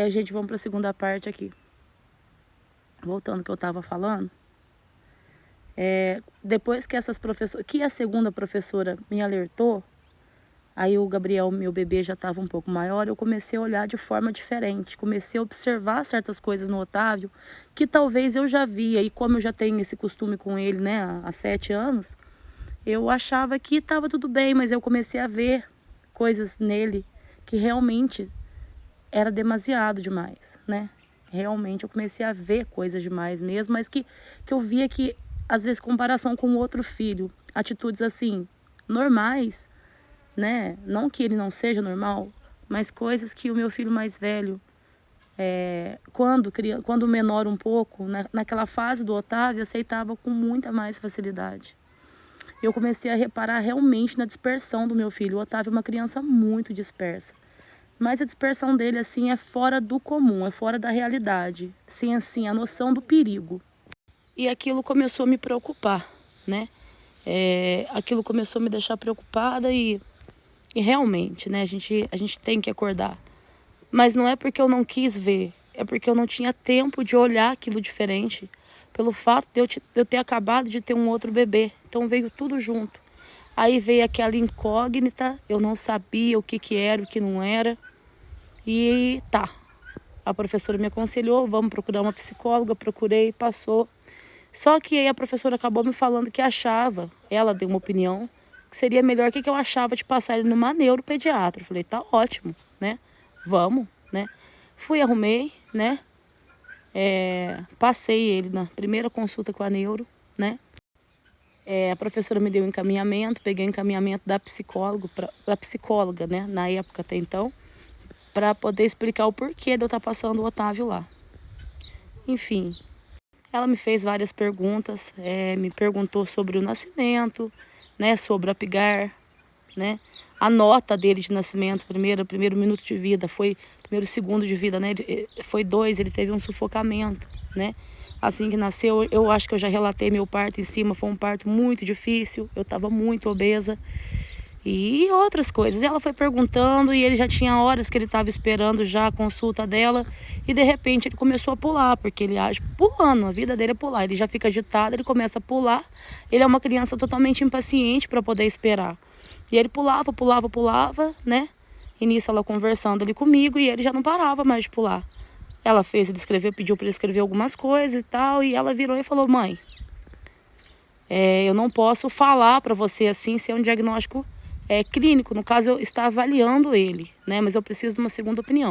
Gente, vamos para a segunda parte aqui. Voltando ao que eu estava falando. Depois que a segunda professora me alertou, aí o Gabriel, meu bebê, já estava um pouco maior, eu comecei a olhar de forma diferente. Comecei a observar certas coisas no Otávio que talvez eu já via. E como eu já tenho esse costume com ele, né, há 7 anos, eu achava que estava tudo bem, mas eu comecei a ver coisas nele que realmente era demasiado demais, né? Realmente eu comecei a ver coisas demais mesmo, mas que eu via que, às vezes, comparação com o outro filho, atitudes assim, normais, né? Não que ele não seja normal, mas coisas que o meu filho mais velho, quando menor um pouco, naquela fase do Otávio, aceitava com muita mais facilidade. Eu comecei a reparar realmente na dispersão do meu filho. O Otávio é uma criança muito dispersa. Mas a dispersão dele, assim, é fora do comum, é fora da realidade. Sem, assim, a noção do perigo. E aquilo começou a me preocupar, né? Aquilo começou a me deixar preocupada e realmente, né? A gente tem que acordar. Mas não é porque eu não quis ver, é porque eu não tinha tempo de olhar aquilo diferente. Pelo fato de eu ter acabado de ter um outro bebê. Então veio tudo junto. Aí veio aquela incógnita, eu não sabia o que era, o que não era. E tá, a professora me aconselhou, vamos procurar uma psicóloga, procurei, passou. Só que aí a professora acabou me falando que achava, ela deu uma opinião, que seria melhor que eu achava de passar ele numa neuropediatra. Eu falei, tá ótimo, né? Vamos, né? Fui, arrumei, né? Passei ele na primeira consulta com a neuro, né? A professora me deu um encaminhamento, peguei o encaminhamento da psicóloga, né? Na época até então, para poder explicar o porquê de eu estar passando o Otávio lá. Enfim, ela me fez várias perguntas, me perguntou sobre o nascimento, né, sobre o Apgar, né, a nota dele de nascimento, primeiro minuto de vida, primeiro segundo de vida, né, foi 2, ele teve um sufocamento, né, assim que nasceu. Eu acho que eu já relatei meu parto em cima, foi um parto muito difícil, eu estava muito obesa. E outras coisas. Ela foi perguntando e ele já tinha horas que ele estava esperando já a consulta dela. E de repente ele começou a pular, porque ele age pulando, a vida dele é pular. Ele já fica agitado, ele começa a pular. Ele é uma criança totalmente impaciente para poder esperar. E ele pulava, né? E nisso ela conversando ali comigo e ele já não parava mais de pular. Ela fez ele escrever, pediu para ele escrever algumas coisas e tal. E ela virou e falou, mãe, eu não posso falar para você assim, se é um diagnóstico clínico. No caso, eu estou avaliando ele, né? Mas eu preciso de uma segunda opinião.